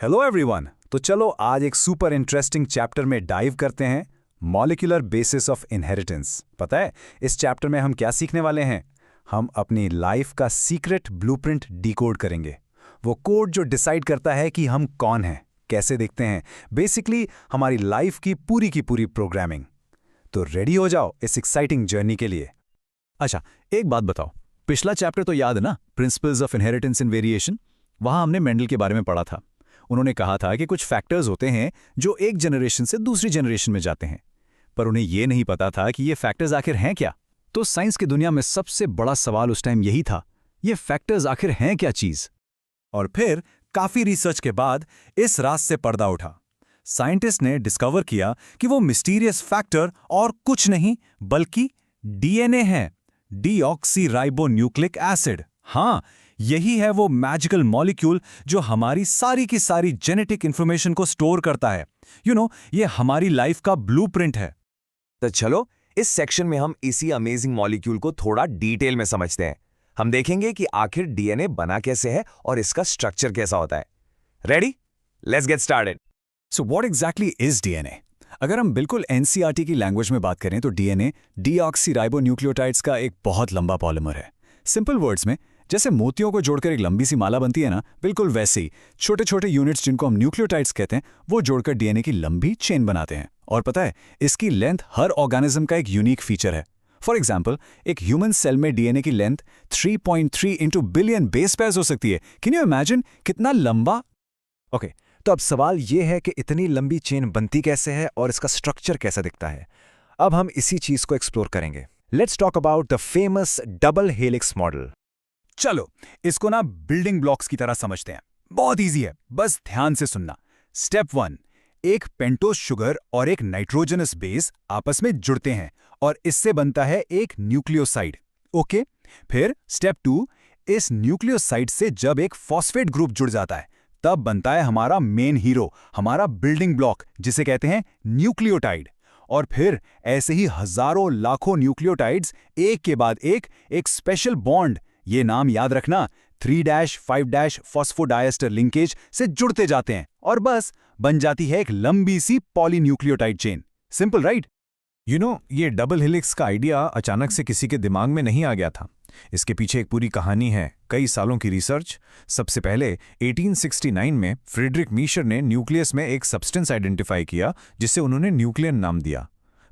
Hello everyone. तो चलो आज एक सुपर इंटरेस्टिंग चैप्टर में डाइव करते हैं, मॉलिक्यूलर बेसिस ऑफ इनहेरिटेंस। पता है इस चैप्टर में हम क्या सीखने वाले हैं? हम अपनी लाइफ का सीक्रेट ब्लूप्रिंट डिकोड करेंगे। वो कोड जो डिसाइड करता है कि हम कौन हैं, कैसे दिखते हैं, बेसिकली हमारी लाइफ की पूरी प्रोग्रामिंग। तो रेडी हो जाओ इस एक्साइटिंग जर्नी के लिए। अच्छा, एक बात बताओ, पिछला चैप्टर तो याद है ना, principles of inheritance in variation. वहां हमने मेंडल के बारे में पढ़ा था। उन्होंने कहा था कि कुछ फैक्टर्स होते हैं जो एक जनरेशन से दूसरी जनरेशन में जाते हैं, पर उन्हें यह नहीं पता था कि ये फैक्टर्स आखिर हैं क्या। तो साइंस की दुनिया में सबसे बड़ा सवाल उस टाइम यही था, ये फैक्टर्स आखिर हैं क्या चीज। और फिर काफी रिसर्च के बाद इस राज से पर्दा उठा। साइंटिस्ट ने डिस्कवर किया कि वो मिस्टीरियस फैक्टर और कुछ नहीं बल्कि डीएनए है, डीऑक्सीराइबोन्यूक्लिक एसिड। हाँ, यही है वो मैजिकल मॉलिक्यूल जो हमारी सारी की सारी जेनेटिक इंफॉर्मेशन को स्टोर करता है। ये हमारी लाइफ का ब्लूप्रिंट है। तो चलो इस सेक्शन में हम इसी अमेजिंग मॉलिक्यूल को थोड़ा डिटेल में समझते हैं। हम देखेंगे कि आखिर डीएनए बना कैसे है और इसका स्ट्रक्चर कैसा होता है। Ready? Let's get started. So what exactly is DNA? अगर हम बिल्कुल एनसीईआरटी की लैंग्वेज में बात करें तो डीएनए डीऑक्सीराइबोन्यूक्लियोटाइड्स का एक बहुत लंबा पॉलिमर है। सिंपल वर्ड्स में, जैसे मोतियों को जोड़कर एक लंबी सी माला बनती है ना, बिल्कुल वैसे ही छोटे छोटे यूनिट्स जिनको हम न्यूक्लियोटाइड्स कहते हैं, वो जोड़कर डीएनए की लंबी चेन बनाते हैं। और पता है, इसकी लेंथ हर ऑर्गेनिज्म का एक यूनिक फीचर है। फॉर एग्जाम्पल, एक ह्यूमन सेल में डीएनए की length 3.3 into billion base pairs हो सकती है। कैन यू इमेजिन कितना लंबा? ओके, तो अब सवाल ये है कि इतनी लंबी चेन बनती कैसे है और इसका स्ट्रक्चर कैसा दिखता है। अब हम इसी चीज को एक्सप्लोर करेंगे। Let's talk about the famous double helix model. चलो इसको ना बिल्डिंग ब्लॉक्स की तरह समझते हैं। बहुत इजी है, बस ध्यान से सुनना। स्टेप 1, एक पेंटोज शुगर और एक नाइट्रोजनस बेस आपस में जुड़ते हैं और इससे बनता है एक न्यूक्लियोसाइड। ओके, फिर स्टेप 2, इस न्यूक्लियोसाइड से जब एक फॉस्फेट ग्रुप जुड़ जाता है तब बनता है हमारा मेन हीरो, हमारा बिल्डिंग ब्लॉक, जिसे कहते हैं न्यूक्लियोटाइड। और फिर ऐसे ही हजारों लाखों न्यूक्लियोटाइड्स एक के बाद एक स्पेशल बॉन्ड, ये नाम याद रखना, 3-5- फॉस्फोडाइएस्टर लिंकेज से जुड़ते जाते हैं और बस बन जाती है एक लंबी सी पॉलीन्यूक्लियोटाइड चेन। Simple, right? ये डबल हेलिक्स का आइडिया अचानक से किसी के दिमाग में नहीं आ गया था। इसके पीछे एक पूरी कहानी है, कई सालों की रिसर्च। सबसे पहले 1869 में फ्रेडरिक मीशर ने न्यूक्लियस में एक सब्सटेंस आइडेंटिफाई किया जिसे उन्होंने न्यूक्लियन नाम दिया।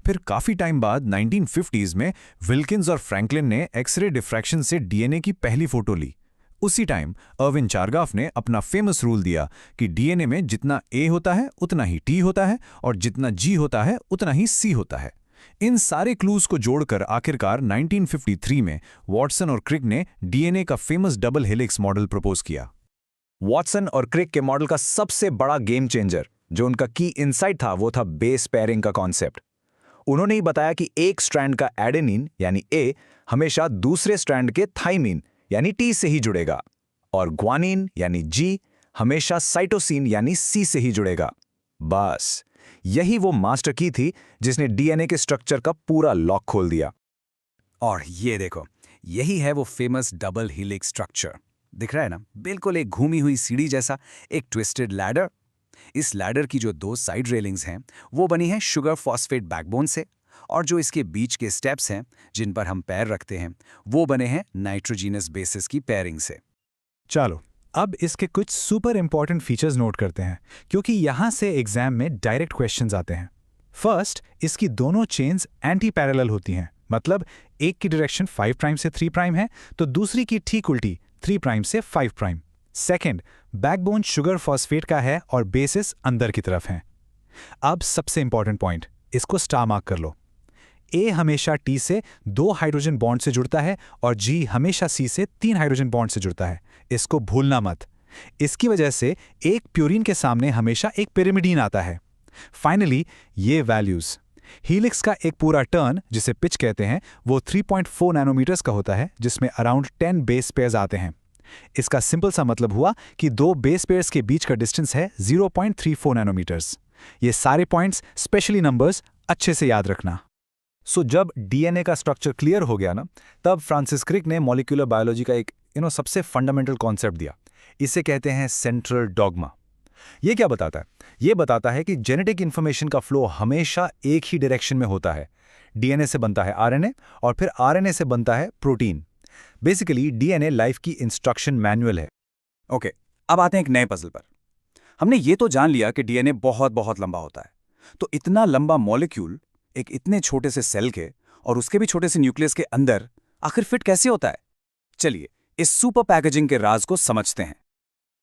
फिर काफी टाइम बाद 1950s में विल्किंस और फ्रैंकलिन ने एक्सरे डिफ्रैक्शन से डीएनए की पहली फोटो ली। उसी टाइम अर्विन चारगाफ ने अपना फेमस रूल दिया कि डीएनए में जितना ए होता है उतना ही टी होता है और जितना जी होता है उतना ही सी होता है। इन सारे क्लूज को जोड़कर आखिरकार 1953 में वॉटसन और क्रिक ने डीएनए का famous double helix model propose किया। वॉटसन और क्रिक के मॉडल का सबसे बड़ा गेम चेंजर जो उनका की इनसाइट था वो था बेस पेयरिंग का कॉन्सेप्ट। उन्होंने ही बताया कि एक स्ट्रैंड का एडेनिन यानी ए हमेशा दूसरे स्ट्रैंड के थाइमिन यानी टी से ही जुड़ेगा और ग्वानिन यानी जी हमेशा साइटोसिन यानी सी से ही जुड़ेगा। बस यही वो मास्टर की थी जिसने डीएनए के स्ट्रक्चर का पूरा लॉक खोल दिया। और ये देखो, यही है वो फेमस डबल हेलिक्स स्ट्रक्चर। दिख रहा है ना, बिल्कुल एक घूमी हुई सीढ़ी जैसा, एक ट्विस्टेड लैडर। इस लैडर की जो 2 साइड रेलिंग्स हैं वो बनी हैं शुगर फॉस्फेट बैकबोन से, और जो इसके बीच के स्टेप्स हैं जिन पर हम पैर रखते हैं वो बने हैं नाइट्रोजीनस बेसिस की पेयरिंग से। चलो अब इसके कुछ सुपर इंपॉर्टेंट फीचर्स नोट करते हैं, क्योंकि यहां से एग्जाम में डायरेक्ट क्वेश्चंस आते हैं। फर्स्ट, इसकी दोनों चेन्स एंटी पैरेलल होती हैं, मतलब एक की डायरेक्शन 5 प्राइम से 3 प्राइम है तो दूसरी की ठीक उल्टी 3 प्राइम से 5 prime. Second, backbone sugar phosphate का है और बेसिस अंदर की तरफ है। अब सबसे इंपॉर्टेंट पॉइंट, इसको स्टार मार्क कर लो। ए हमेशा टी से 2 हाइड्रोजन बॉन्ड से जुड़ता है और जी हमेशा सी से 3 हाइड्रोजन बॉन्ड से जुड़ता है। इसको भूलना मत। इसकी वजह से एक प्यूरिन के सामने हमेशा एक पिरिमिडीन आता है। फाइनली, ये वैल्यूज, हीलिक्स का एक पूरा टर्न जिसे पिच कहते हैं वो 3.4 नैनोमीटर्स का होता है, जिसमें अराउंड 10 बेस पेयर्स आते हैं। इसका सिंपल सा मतलब हुआ कि 2 बेस पेयर्स के बीच का डिस्टेंस है 0.34 नैनोमीटर्स। ये सारे पॉइंट्स, स्पेशली नंबर्स, अच्छे से याद रखना। सो जब डीएनए का स्ट्रक्चर क्लियर हो गया ना, तब फ्रांसिस क्रिक ने मॉलिक्यूलर बायोलॉजी का एक सबसे फंडामेंटल कॉन्सेप्ट दिया। इसे कहते हैं सेंट्रल डॉगमा। ये क्या बताता है? ये बताता है कि जेनेटिक इंफॉर्मेशन का फ्लो हमेशा एक ही डायरेक्शन में होता है। डीएनए से बनता है आरएनए और फिर आरएनए से बनता है प्रोटीन। बेसिकली डीएनए लाइफ की इंस्ट्रक्शन मैनुअल है। ओके, अब आते हैं एक नए पजल पर। हमने ये तो जान लिया कि डीएनए बहुत बहुत लंबा होता है, तो इतना लंबा मॉलिक्यूल एक इतने छोटे से सेल के और उसके भी छोटे से न्यूक्लियस के अंदर आखिर फिट कैसे होता है? चलिए इस सुपर पैकेजिंग के राज को समझते हैं।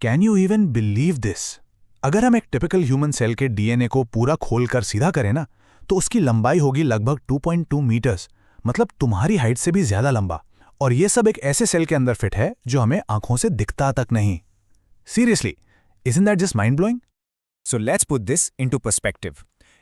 Can you even believe this? अगर हम एक टिपिकल ह्यूमन सेल के डीएनए को पूरा खोलकर सीधा करें ना, तो उसकी लंबाई होगी लगभग 2.2 मीटर्स, मतलब तुम्हारी हाइट से भी ज्यादा लंबा। और ये सब एक ऐसे सेल के अंदर फिट है जो हमें आंखों से दिखता तक नहीं। Seriously, isn't that just mind blowing? So let's put this into perspective.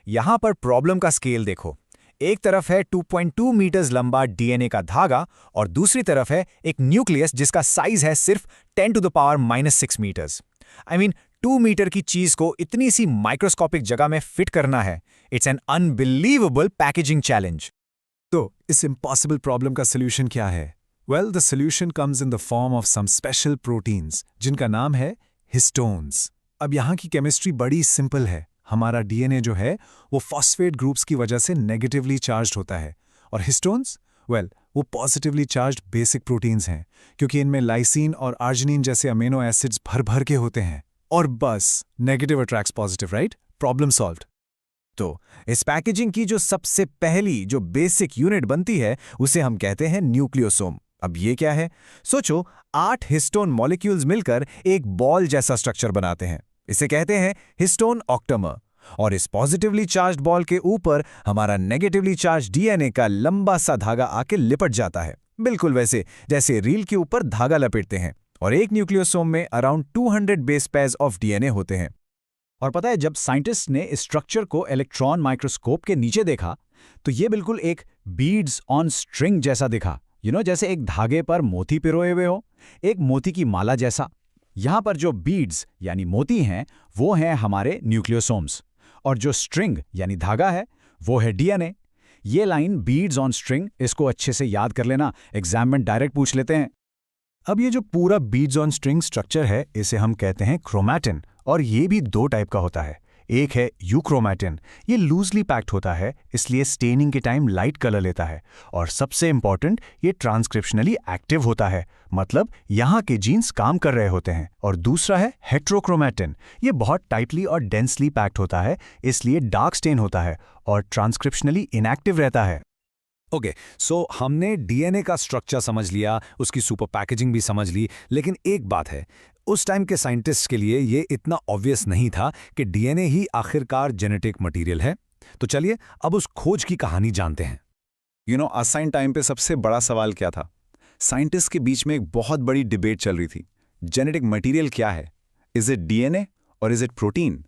यहां पर प्रॉब्लम का स्केल देखो। एक तरफ है 2.2 मीटर्स लंबा डीएनए का धागा और दूसरी तरफ है एक न्यूक्लियस जिसका साइज है सिर्फ 10⁻⁻⁶ मीटर्स। आई मीन 2 मीटर की चीज को इतनी सी माइक्रोस्कोपिक जगह में फिट करना है। It's an unbelievable packaging challenge. तो इस इम्पॉसिबल प्रॉब्लम का सोल्यूशन क्या है? Well, the solution comes in the form of some special proteins जिनका नाम है हिस्टोन्स। अब यहाँ की केमिस्ट्री बड़ी सिंपल है। हमारा डीएनए जो है वो फॉस्फेट ग्रुप्स की वजह से नेगेटिवली चार्ज्ड होता है, और हिस्टोन्स वेल वो पॉजिटिवली चार्ज्ड बेसिक प्रोटीन्स हैं, क्योंकि इनमें लाइसिन और आर्जिनिन जैसे अमीनो एसिड्स भर भर के होते हैं। और बस negative attracts positive, right? Problem solved. तो इस पैकेजिंग की जो सबसे पहली जो बेसिक यूनिट बनती है उसे हम कहते हैं न्यूक्लियोसोम। अब ये क्या है? सोचो, 8 हिस्टोन मॉलिक्यूल्स मिलकर एक बॉल जैसा स्ट्रक्चर बनाते हैं। इसे कहते हैं हिस्टोन ऑक्टामर। और इस पॉजिटिवली चार्ज्ड बॉल के ऊपर हमारा नेगेटिवली चार्ज्ड डीएनए का लंबा सा धागा आके लिपट जाता है, बिल्कुल वैसे जैसे रील के ऊपर धागा लपेटते हैं। और एक न्यूक्लियोसोम में around 200 base pairs of DNA होते हैं। और पता है, जब साइंटिस्ट ने इस स्ट्रक्चर को इलेक्ट्रॉन माइक्रोस्कोप के नीचे देखा तो ये बिल्कुल एक बीड्स ऑन स्ट्रिंग जैसा दिखा। जैसे एक धागे पर मोती पिरोए हुए हो, एक मोती की माला जैसा। यहां पर जो बीड्स यानी मोती हैं वो हैं हमारे न्यूक्लियोसोम्स, और जो स्ट्रिंग यानी धागा है वो है डीएनए। ये लाइन बीड्स ऑन स्ट्रिंग, इसको अच्छे से याद कर लेना, एग्जाम में डायरेक्ट पूछ लेते हैं। अब ये जो पूरा बीड्स ऑन स्ट्रिंग स्ट्रक्चर है इसे हम कहते हैं क्रोमैटिन, और ये भी 2 टाइप का होता है। एक है यूक्रोमैटिन, ये लूजली पैक्ड होता है, इसलिए स्टेनिंग के टाइम लाइट कलर लेता है। और सबसे इंपॉर्टेंट, ये ट्रांसक्रिप्शनली एक्टिव होता है, मतलब यहाँ के जीन्स काम कर रहे होते हैं। और दूसरा है हेट्रोक्रोमैटिन, ये बहुत टाइटली और डेंसली पैक्ड होता है, इसलिए डार्क स्टेन होता है और ट्रांसक्रिप्शनली इनएक्टिव रहता है। ओके, सो हमने डीएनए का स्ट्रक्चर समझ लिया, उसकी सुपर पैकेजिंग भी समझ ली, लेकिन एक बात है, उस टाइम के साइंटिस्ट के लिए ये इतना ऑब्वियस नहीं था कि डीएनए ही आखिरकार जेनेटिक मटेरियल है। तो चलिए अब उस खोज की कहानी जानते हैं। असाइन टाइम पे सबसे बड़ा सवाल क्या था? साइंटिस्ट के बीच में एक बहुत बड़ी डिबेट चल रही थी। जेनेटिक मटेरियल क्या है? इज इट डीएनए और इज इट प्रोटीन?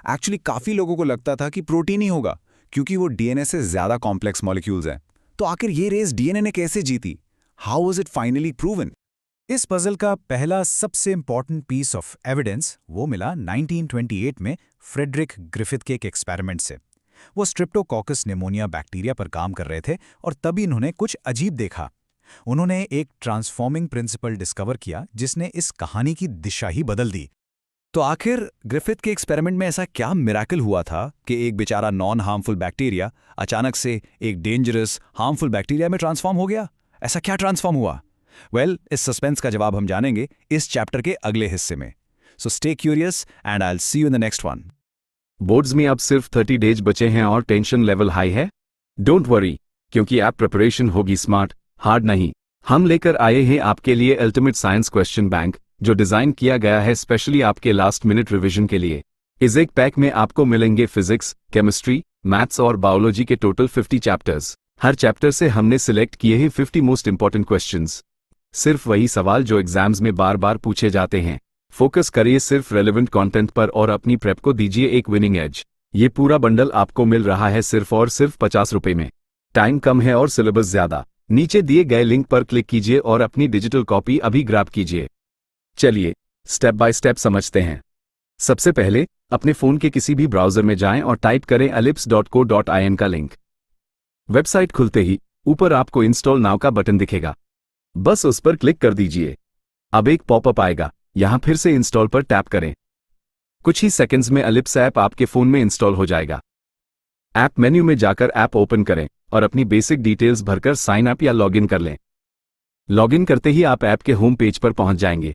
एक्चुअली काफी लोगों को लगता था कि प्रोटीन ही होगा, क्योंकि वो डीएनए से ज्यादा कॉम्प्लेक्स मॉलिक्यूल्स हैं। तो आखिर ये रेस डीएनए ने कैसे जीती? How was it finally proven? इस पजल का पहला सबसे इंपॉर्टेंट पीस ऑफ एविडेंस वो मिला 1928 में फ्रेडरिक ग्रिफिथ के एक एक्सपेरिमेंट से। वो स्ट्रिप्टोकोकस निमोनिया बैक्टीरिया पर काम कर रहे थे और तभी इन्होंने कुछ अजीब देखा। उन्होंने एक ट्रांसफॉर्मिंग प्रिंसिपल डिस्कवर किया जिसने इस कहानी की दिशा ही बदल दी। तो आखिर ग्रिफिथ के एक्सपेरिमेंट में ऐसा क्या मिरेकल हुआ था कि एक बेचारा नॉन हार्मफुल बैक्टीरिया अचानक से एक डेंजरस हार्मफुल बैक्टीरिया में ट्रांसफॉर्म हो गया? ऐसा क्या ट्रांसफॉर्म हुआ? वेल, इस सस्पेंस का जवाब हम जानेंगे इस चैप्टर के अगले हिस्से में। So stay curious and I will see you in the next one. Boards में अब सिर्फ 30 डेज बचे हैं और टेंशन लेवल हाई है? डोंट वरी, क्योंकि ऐप प्रिपरेशन होगी स्मार्ट, हार्ड नहीं। हम लेकर आए हैं आपके लिए अल्टीमेट साइंस क्वेश्चन बैंक, जो डिजाइन किया गया है स्पेशली आपके लास्ट मिनट रिवीजन के लिए। इस एक पैक में आपको मिलेंगे फिजिक्स, केमिस्ट्री, मैथ्स और बायोलॉजी के टोटल 50 चैप्टर्स। हर चैप्टर से हमने सिलेक्ट किए हैं 50 मोस्ट इंपॉर्टेंट क्वेश्चंस। सिर्फ वही सवाल जो एग्जाम्स में बार बार पूछे जाते हैं। फोकस करिए सिर्फ रेलेवेंट कंटेंट पर और अपनी प्रेप को दीजिए एक विनिंग एज। ये पूरा बंडल आपको मिल रहा है सिर्फ और सिर्फ 50 रुपए में। टाइम कम है और सिलेबस ज्यादा। नीचे दिए गए लिंक पर क्लिक कीजिए और अपनी डिजिटल कॉपी अभी ग्रैब कीजिए। चलिए स्टेप बाय स्टेप समझते हैं। सबसे पहले अपने फोन के किसी भी ब्राउजर में जाएं और टाइप करें ellipse.co.in का लिंक। वेबसाइट खुलते ही ऊपर आपको इंस्टॉल नाउ का बटन दिखेगा, बस उस पर क्लिक कर दीजिए। अब एक पॉपअप आएगा, यहां फिर से इंस्टॉल पर टैप करें। कुछ ही सेकंड्स में एलिप्स ऐप आपके फ़ोन में इंस्टॉल हो जाएगा। ऐप मेन्यू में जाकर ऐप ओपन करें और अपनी बेसिक डिटेल्स भरकर साइन अप या लॉगिन कर लें। लॉगिन करते ही आप ऐप के होम पेज पर पहुंच जाएंगे।